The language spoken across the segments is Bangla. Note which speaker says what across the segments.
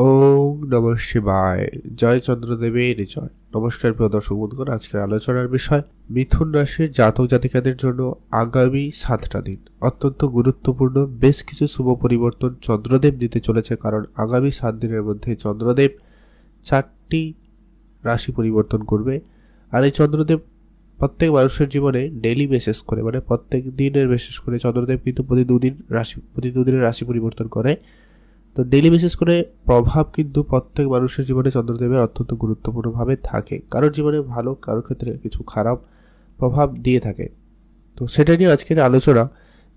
Speaker 1: ওম নমঃ শিবায়। জয় চন্দ্রদেবের জয়। নমস্কার প্রিয় দর্শক বন্ধুগণ, আজকের আলোচনার বিষয় মিথুন রাশির জাতক জাতিকাদের জন্য আগামী 7টা দিন অত্যন্ত গুরুত্বপূর্ণ। বেশ কিছু শুভ পরিবর্তন চন্দ্রদেব দিতে চলেছে, কারণ আগামী 7 দিনের মধ্যে চন্দ্রদেব 4টি রাশি পরিবর্তন করবে। আর এই চন্দ্রদেব প্রত্যেক মানুষের জীবনে ডেইলি বেসিস করে, মানে প্রত্যেক দিনের বেসিস করে চন্দ্রদেব কিন্তু প্রতি দুদিনের রাশি পরিবর্তন করে। তো ডেইলি বেসিস করে প্রভাব কিন্তু প্রত্যেক মানুষের জীবনে চন্দ্রদেবের অত্যন্ত গুরুত্বপূর্ণভাবে থাকে। কারোর জীবনে ভালো, কারোর ক্ষেত্রে কিছু খারাপ প্রভাব দিয়ে থাকে। তো সেটা নিয়ে আজকের আলোচনা।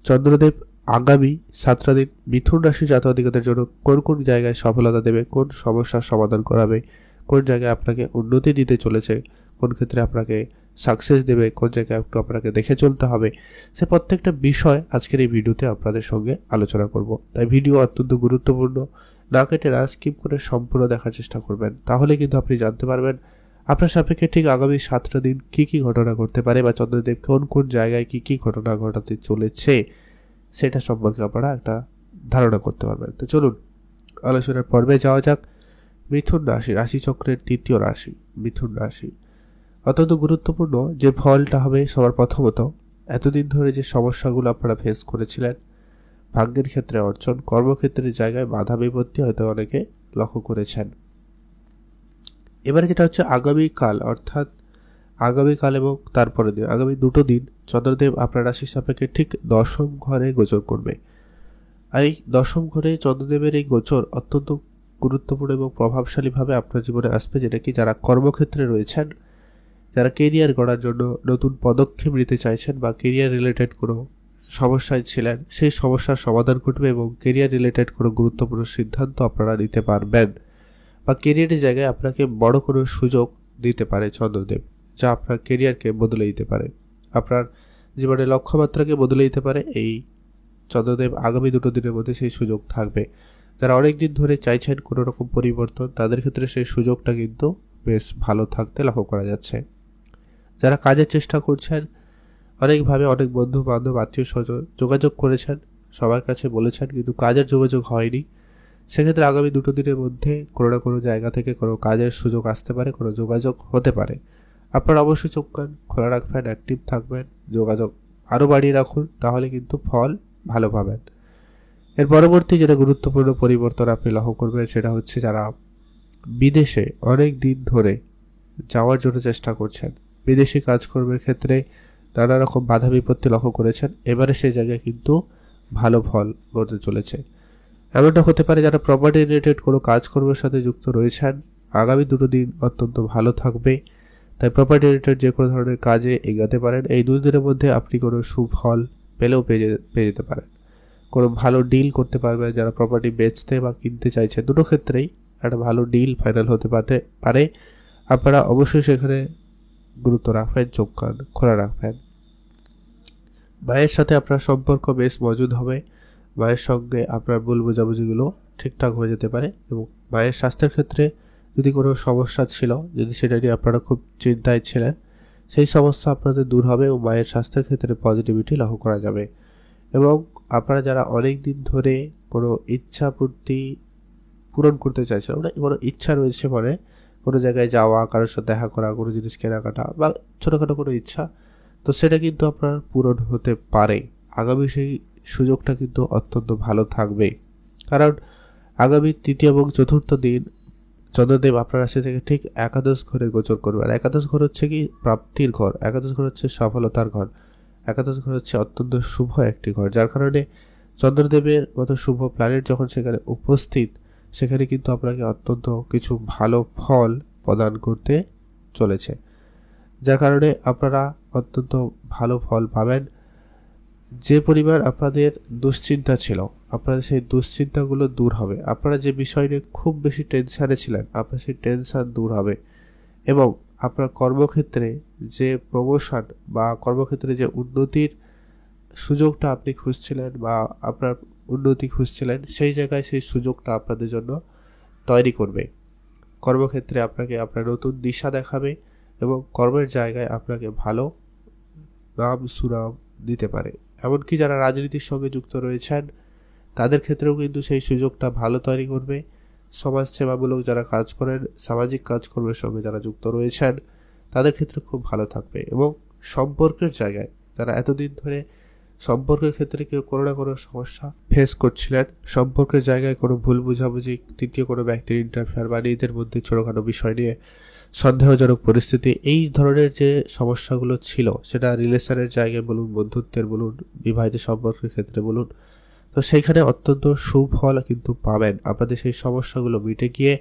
Speaker 1: চন্দ্রদেব আগামী 7টা দিন মিথুন রাশি জাতক-জাতিকাদের জন্য কোন কোন জায়গায় সফলতা দেবে, কোন সমস্যার সমাধান করাবে, কোন জায়গায় আপনাকে উন্নতি দিতে চলেছে, কোন ক্ষেত্রে আপনাকে সাকসেস দেবে, কোন জায়গায় একটু আপনাকে দেখে চলতে হবে, সে প্রত্যেকটা বিষয় আজকের এই ভিডিওতে আপনাদের সঙ্গে আলোচনা করব। তাই ভিডিও অত্যন্ত গুরুত্বপূর্ণ, না কেটে না স্কিপ করে সম্পূর্ণ দেখার চেষ্টা করবেন। তাহলে কিন্তু আপনি জানতে পারবেন আপনার সাপেক্ষে ঠিক আগামী 7টা দিন কী কী ঘটনা ঘটতে পারে, বা চন্দ্রদেব কোন কোন জায়গায় কী কী ঘটনা ঘটাতে চলেছে সেটা সম্পর্কে আপনারা একটা ধারণা করতে পারবেন। তো চলুন আলোচনার পর্বে যাওয়া যাক। মিথুন রাশি, রাশিচক্রের 3য় রাশি মিথুন রাশি। অত্যন্ত গুরুত্বপূর্ণ যে ফলটা হবে সবার প্রথমত, এতদিন ধরে যে সমস্যাগুলো আপনারা ফেস করেছিলেন, ভাগ্যের ক্ষেত্রে অর্জন, কর্মক্ষেত্রের জায়গায় বাধা বিপত্তি হয়তো অনেকে লক্ষ্য করেছেন। এবারে যেটা হচ্ছে আগামীকাল, অর্থাৎ আগামীকাল এবং তারপরের দিন, আগামী 2টো দিন চন্দ্রদেব আপনার রাশির সাপেক্ষে ঠিক 10ম ঘরে গোচর করবে। আর এই 10ম ঘরে চন্দ্রদেবের এই গোচর অত্যন্ত গুরুত্বপূর্ণ এবং প্রভাবশালীভাবে আপনার জীবনে আসবে, যেটা কি যারা কর্মক্ষেত্রে রয়েছেন, যারা কেরিয়ার গড়ার জন্য নতুন পদক্ষেপ নিতে চাইছেন, বা কেরিয়ার রিলেটেড কোনো সমস্যায় ছিলেন, সেই সমস্যার সমাধান ঘটবে এবং কেরিয়ার রিলেটেড কোনো গুরুত্বপূর্ণ সিদ্ধান্ত আপনারা নিতে পারবেন, বা কেরিয়ারের জায়গায় আপনাকে বড় কোনো সুযোগ দিতে পারে চন্দ্রদেব, যা আপনার কেরিয়ারকে বদলে দিতে পারে, আপনার জীবনের লক্ষ্যমাত্রাকে বদলে দিতে পারে। এই চন্দ্রদেব আগামী 2টো দিনের মধ্যে সেই সুযোগ থাকবে। যারা অনেক দিন ধরে চাইছেন কোনো রকম পরিবর্তন, তাদের ক্ষেত্রে সেই সুযোগটা কিন্তু বেশ ভালো থাকতে লক্ষ্য করা যাচ্ছে। যারা কাজের চেষ্টা করছেন, অনেকভাবে অনেক বন্ধু বান্ধব আত্মীয় স্বজন যোগাযোগ করেছেন, সবার কাছে বলেছেন, কিন্তু কাজের যোগাযোগ হয়নি, সেক্ষেত্রে আগামী 2টো দিনের মধ্যে কোনো না কোনো জায়গা থেকে কোনো কাজের সুযোগ আসতে পারে, কোনো যোগাযোগ হতে পারে। আপনারা অবশ্যই চোখ কান খোলা রাখবেন, অ্যাক্টিভ থাকবেন, যোগাযোগ আরও বাড়িয়ে রাখুন, তাহলে কিন্তু ফল ভালো পাবেন। এর পরবর্তী যেটা গুরুত্বপূর্ণ পরিবর্তন আপনি লক্ষ্য করবেন, সেটা হচ্ছে যারা বিদেশে অনেক দিন ধরে যাওয়ার জন্য চেষ্টা করছেন, বিদেশি কাজকর্মের ক্ষেত্রে নানা রকম বাধা বিপত্তি লক্ষ্য করেছেন, এবারে সেই জায়গায় কিন্তু ভালো ফল ঘটতে চলেছে। এমনটা হতে পারে যারা প্রপার্টি রিলেটেড কোনো কাজকর্মের সাথে যুক্ত রয়েছেন, আগামী 2টো দিন অত্যন্ত ভালো থাকবে। তাই প্রপার্টি রিলেটেড যে কোনো ধরনের কাজে এগাতে পারেন। এই 2 দিনের মধ্যে আপনি কোনো সুফল পেয়ে যেতে পারেন, কোনো ভালো ডিল করতে পারবেন। যারা প্রপার্টি বেচতে বা কিনতে চাইছেন, দুটো ক্ষেত্রেই একটা ভালো ডিল ফাইনাল হতে পারে। আপনারা অবশ্যই সেখানে গুরুত্ব রাখবেন, চোখ কান খোলা রাখবেন। মায়ের সাথে আপনার সম্পর্ক বেশ মজুদ হবে, মায়ের সঙ্গে আপনার ভুল বোঝাবুঝিগুলো ঠিকঠাক হয়ে যেতে পারে, এবং মায়ের স্বাস্থ্যের ক্ষেত্রে যদি কোনো সমস্যা ছিল, যদি সেটা নিয়ে আপনারা খুব চিন্তায় ছিলেন, সেই সমস্যা আপনাদের দূর হবে এবং মায়ের স্বাস্থ্যের ক্ষেত্রে পজিটিভিটি লক্ষ্য করা যাবে। এবং আপনারা যারা অনেক দিন ধরে কোনো ইচ্ছা পূরণ করতে চাইছেন, মানে কোনো ইচ্ছা রয়েছে, মানে কোনো জায়গায় যাওয়া, কারোর সাথে দেখা করা, কোনো জিনিস কেনাকাটা বা ছোটোখাটো কোনো ইচ্ছা, তো সেটা কিন্তু আপনার পূরণ হতে পারে। আগামী সেই সুযোগটা কিন্তু অত্যন্ত ভালো থাকবে, কারণ আগামী 3য় এবং 4র্থ দিন চন্দ্রদেব আপনার রাশি থেকে ঠিক একাদশ ঘরে গোচর করবে। আর একাদশ ঘর হচ্ছে কি প্রাপ্তির ঘর, একাদশ ঘর হচ্ছে সফলতার ঘর, একাদশ ঘর হচ্ছে অত্যন্ত শুভ একটি ঘর, যার কারণে চন্দ্রদেবের মতো শুভ প্ল্যানেট যখন সেখানে উপস্থিত, সেখানে কিন্তু আপনাকে অত্যন্ত কিছু ভালো ফল প্রদান করতে চলেছে, যার কারণে আপনারা অত্যন্ত ভালো ফল পাবেন। যে পরিমাণ আপনাদের দুশ্চিন্তা ছিল, আপনাদের সেই দুশ্চিন্তাগুলো দূর হবে। আপনারা যে বিষয় নিয়ে খুব বেশি টেনশানে ছিলেন, আপনার সেই টেনশান দূর হবে, এবং আপনার কর্মক্ষেত্রে যে প্রমোশন বা কর্মক্ষেত্রে যে উন্নতির সুযোগটা আপনি খুঁজছিলেন, বা আপনার উন্নতি খুঁজছিলেন, সেই জায়গায় সেই সুযোগটা আপনাদের জন্য তৈরি করবে। কর্মক্ষেত্রে আপনাকে আপনার নতুন দিশা দেখাবে, এবং কর্মের জায়গায় আপনাকে ভালো নাম সুনাম দিতে পারে। এমনকি যারা রাজনীতির সঙ্গে যুক্ত রয়েছেন, তাদের ক্ষেত্রেও কিন্তু সেই সুযোগটা ভালো তৈরি করবে। সমাজ সেবামূলক যারা কাজ করেন, সামাজিক কাজকর্মের সঙ্গে যারা যুক্ত রয়েছেন তাদের ক্ষেত্রে খুব ভালো থাকবে। এবং সম্পর্কের জায়গায় যারা এতদিন ধরে সম্পর্কের ক্ষেত্রে কেউ কোনো না কোনো সমস্যা ফেস করছিলেন, সম্পর্কের জায়গায় কোনো ভুল বুঝাবুঝি, তৃতীয় কোনো ব্যক্তির ইন্টারফেয়ার বা নিজেদের মধ্যে ছোটোখাটো বিষয় নিয়ে সন্দেহজনক পরিস্থিতি, এই ধরনের যে সমস্যাগুলো ছিল সেটা রিলেশনের জায়গায় বলুন, বন্ধুত্বের বলুন, বিবাহিত সম্পর্কের ক্ষেত্রে বলুন, তো সেইখানে অত্যন্ত সুফল কিন্তু পাবেন। আপনাদের সেই সমস্যাগুলো মিটে গিয়ে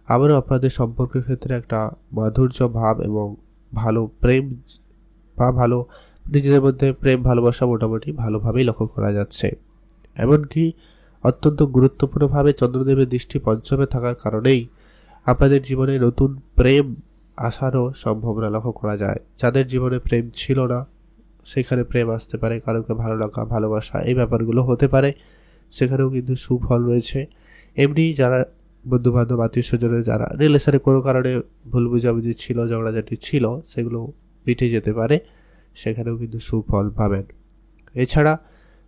Speaker 1: আবারও আপনাদের সম্পর্কের ক্ষেত্রে একটা মাধুর্য ভাব এবং ভালো প্রেম বা ভালো নিজেদের মধ্যে প্রেম ভালোবাসা মোটামুটি ভালোভাবেই লক্ষ্য করা যাচ্ছে। এমনকি অত্যন্ত গুরুত্বপূর্ণভাবে চন্দ্রদেবের দৃষ্টি পঞ্চমে থাকার কারণেই আপনাদের জীবনে নতুন প্রেম আসারও সম্ভাবনা লক্ষ্য করা যায়। যাদের জীবনে প্রেম ছিল না সেখানে প্রেম আসতে পারে, কারোকে ভালো লাগা ভালোবাসা এই ব্যাপারগুলো হতে পারে, সেখানেও কিন্তু সুফল রয়েছে। এমনি যারা বন্ধুবান্ধব আত্মীয় স্বজনের যারা রিলেশনে কোনো কারণে ভুল বুঝাবুঝি ছিল, ঝগড়াঝাটি ছিল, সেগুলো মিটে যেতে পারে, সেখানেও কিন্তু সুফল পাবেন। এছাড়া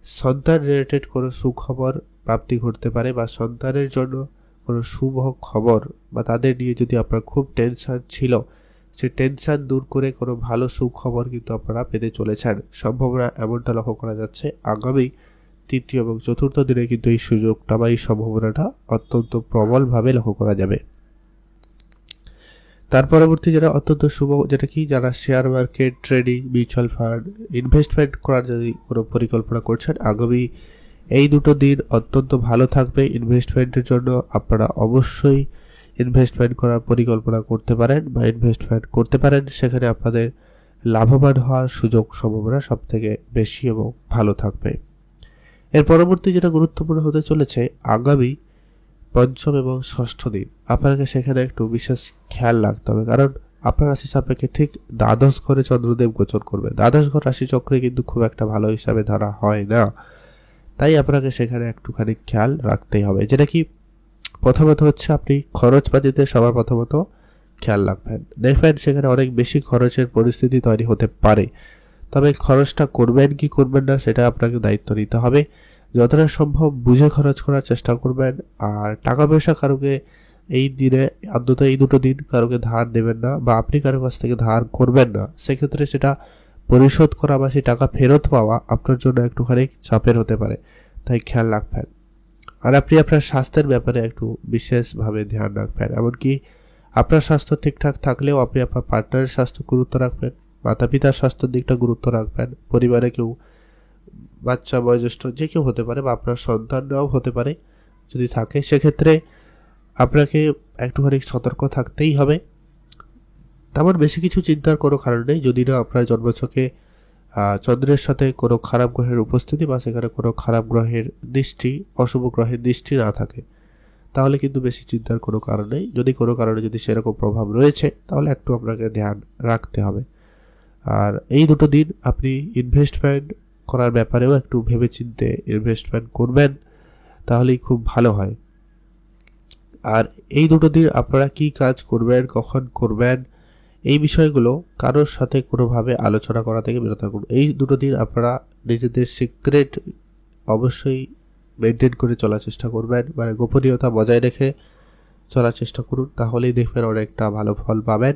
Speaker 1: সন্তান রিলেটেড কোনো সুখবর প্রাপ্তি ঘটতে পারে বা সন্তানের জন্য কোনো শুভ খবর বা তাদের নিয়ে যদি আপনার খুব টেনশন ছিল সেই টেনশন দূর করে কোনো ভালো সুখবর কিন্তু আপনারা পেতে চলেছেন। সম্ভাবনা এমনটা লক্ষ্য করা যাচ্ছে আগামী তৃতীয় এবং চতুর্থ দিনে কিন্তু এই সুযোগটা বা এই সম্ভাবনাটা অত্যন্ত প্রবলভাবে লক্ষ্য করা যাবে। তার পরবর্তী যেটা অত্যন্ত শুভ, যেটা কি যারা share market, trading, mutual fund, investment করার যদি কোনো পরিকল্পনা করছেন, আগামী এই দুটো দিন অত্যন্ত ভালো থাকবে ইনভেস্টমেন্টের জন্য। আপনারা অবশ্যই ইনভেস্টমেন্ট করার পরিকল্পনা করতে পারেন বা ইনভেস্টমেন্ট করতে পারেন, সেখানে আপনাদের লাভবান হওয়ার সুযোগ সম্ভাবনা সব থেকে বেশি এবং ভালো থাকবে। এর পরবর্তী যেটা গুরুত্বপূর্ণ হতে চলেছে আগামী পঞ্চম এবং ষষ্ঠ দিন, আপনাকে সেখানে একটু বিশেষ খেয়াল রাখতে হবে, কারণ আপনার রাশি সাপেক্ষে ঠিক দ্বাদশ ঘরে চন্দ্রদেব গোচর করবে। দ্বাদশ ঘর রাশিচক্রে কিন্তু খুব একটা ভালো হিসাবে ধরা হয় না, তাই আপনাকে সেখানে একটুখানি খেয়াল রাখতেই হবে। যেটা কি প্রথমত হচ্ছে আপনি খরচপাতিতে সবার প্রথমত খেয়াল রাখবেন। দেখবেন সেখানে অনেক বেশি খরচের পরিস্থিতি তৈরি হতে পারে, তবে খরচটা করবেন কি করবেন না সেটা আপনাকে দায়িত্ব নিতে হবে। যতটা সম্ভব বুঝে খরচ করার চেষ্টা করবেন। আর টাকা পয়সা কারোকে এই দিনে অন্তত এই দুটো দিন কারোকে ধার দেবেন না বা আপনি কারো কাছ থেকে ধার করবেন না। সেক্ষেত্রে সেটা পরিশোধ করা বা সেই টাকা ফেরত পাওয়া আপনার জন্য একটুখানি চাপের হতে পারে, তাই খেয়াল রাখবেন। আর আপনি আপনার স্বাস্থ্যের ব্যাপারে একটু বিশেষভাবে ধ্যান রাখবেন। এমনকি আপনার স্বাস্থ্য ঠিকঠাক থাকলেও আপনি আপনার পার্টনারের স্বাস্থ্য গুরুত্ব রাখবেন, মাতা পিতার স্বাস্থ্যের দিকটা গুরুত্ব রাখবেন। পরিবারে কেউ বাচ্চা, বয়োজ্যেষ্ঠ যে কেউ হতে পারে বা আপনার সন্তানরাও হতে পারে যদি থাকে, সেক্ষেত্রে আপনাকে একটুখানি সতর্ক থাকতেই হবে। তেমন বেশি কিছু চিন্তার কোনো কারণ নেই, যদি না আপনার জন্মছকে চন্দ্রের সাথে কোনো খারাপ গ্রহের উপস্থিতি বা সেখানে কোনো খারাপ গ্রহের দৃষ্টি, অশুভ গ্রহের দৃষ্টি না থাকে, তাহলে কিন্তু বেশি চিন্তার কোনো কারণ নেই। যদি কোনো কারণে যদি সেরকম প্রভাব রয়েছে তাহলে একটু আপনাকে ধ্যান রাখতে হবে। আর এই দুটো দিন আপনি ইনভেস্টমেন্ট করার ব্যাপারেও একটু ভেবেচিন্তে ইনভেস্টমেন্ট করবেন, তাহলেই খুব ভালো হয়। আর এই দুটো দিন আপনারা কি কাজ করবেন, কখন করবেন, এই বিষয়গুলো কারোর সাথে কোনোভাবে আলোচনা করা থেকে বিরত থাকুন। এই দুটো দিন আপনারা নিজেদের সিক্রেট অবশ্যই মেনটেন করে চলার চেষ্টা করবেন, মানে গোপনীয়তা বজায় রেখে চলার চেষ্টা করুন, তাহলেই দেখবেন অনেকটা ভালো ফল পাবেন।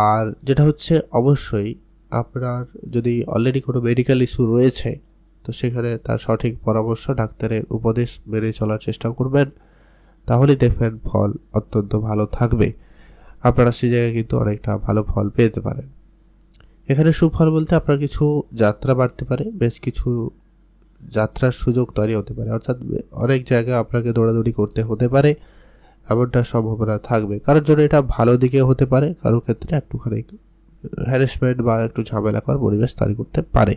Speaker 1: আর যেটা হচ্ছে অবশ্যই আপনার যদি অলরেডি কোনো মেডিকেল ইস্যু রয়েছে তো সেখানে তার সঠিক পরামর্শ, ডাক্তারের উপদেশ মেনে চলার চেষ্টা করবেন, তাহলেই দেখবেন ফল অত্যন্ত ভালো থাকবে। আপনারা সেই জায়গায় কিন্তু অনেকটা ভালো ফল পেতে পারেন। এখানে সুফল বলতে আপনার কিছু যাত্রা বাড়তে পারে, বেশ কিছু যাত্রার সুযোগ তৈরি হতে পারে, অর্থাৎ অনেক জায়গায় আপনাকে দৌড়াদৌড়ি করতে হতে পারে, এমনটা সম্ভাবনা থাকবে। কারোর জন্য এটা ভালো দিকে হতে পারে, কারোর ক্ষেত্রে একটুখানি হ্যারাসমেন্ট বা একটু ঝামেলাকর পরিবেশ তৈরি করতে পারে।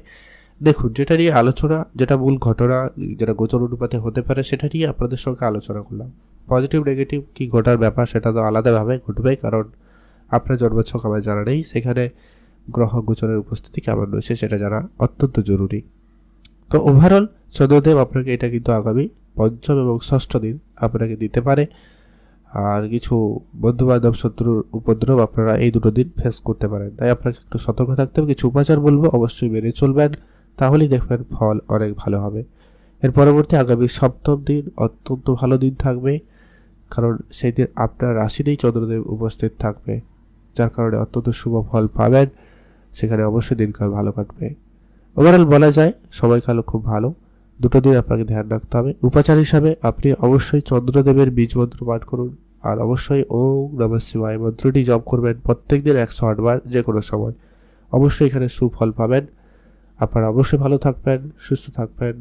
Speaker 1: দেখুন, যেটা নিয়ে আলোচনা, যেটা মূল ঘটনা, যেটা গোচর অনুপাতে হতে পারে, সেটা নিয়ে আপনাদের সঙ্গে আলোচনা করলাম। পজিটিভ নেগেটিভ কি ঘটার ব্যাপার সেটা তো আলাদাভাবে ঘটবে, কারণ আপনার জন্মছক আমার জানা নেই, সেখানে গ্রহ গোচরের উপস্থিতি কেমন রয়েছে সেটা জানা অত্যন্ত জরুরি। তো ওভারঅল চন্দ্রদেব আপনাকে এটা কিন্তু আগামী পঞ্চম এবং ষষ্ঠ দিন আপনাকে দিতে পারে। আর কিছু বন্ধুবান্ধব, শত্রুর উপদ্রব আপনারা এই দুটো দিন ফেস করতে পারেন, তাই আপনাকে একটু সতর্ক থাকতে হবে। কিছু উপাচার বলবো, অবশ্যই মেনে চলবেন, তাহলেই দেখবেন ফল অনেক ভালো হবে। এর পরবর্তী আগামী সপ্তম দিন অত্যন্ত ভালো দিন থাকবে, কারণ সেই দিন আপনার রাশিতেই চন্দ্রদেব উপস্থিত থাকবে, যার কারণে অত্যন্ত শুভ ফল পাবেন। সেখানে অবশ্যই দিনকাল ভালো কাটবে। ওভারঅল বলা যায় সময়কালও খুব ভালো। দুটো দিন আপনাকে ধ্যান রাখতে হবে। উপাচার হিসাবে আপনি অবশ্যই চন্দ্রদেবের বীজ মন্ত্র পাঠ করুন, আর অবশ্যই ওম নমঃ শিবায় মন্ত্রটি জপ করবেন প্রত্যেকদিন 108 বার, যে কোনো সময়। অবশ্যই এখানে সুফল পাবেন। আপনারা অবশ্যই ভালো থাকবেন, সুস্থ থাকবেন।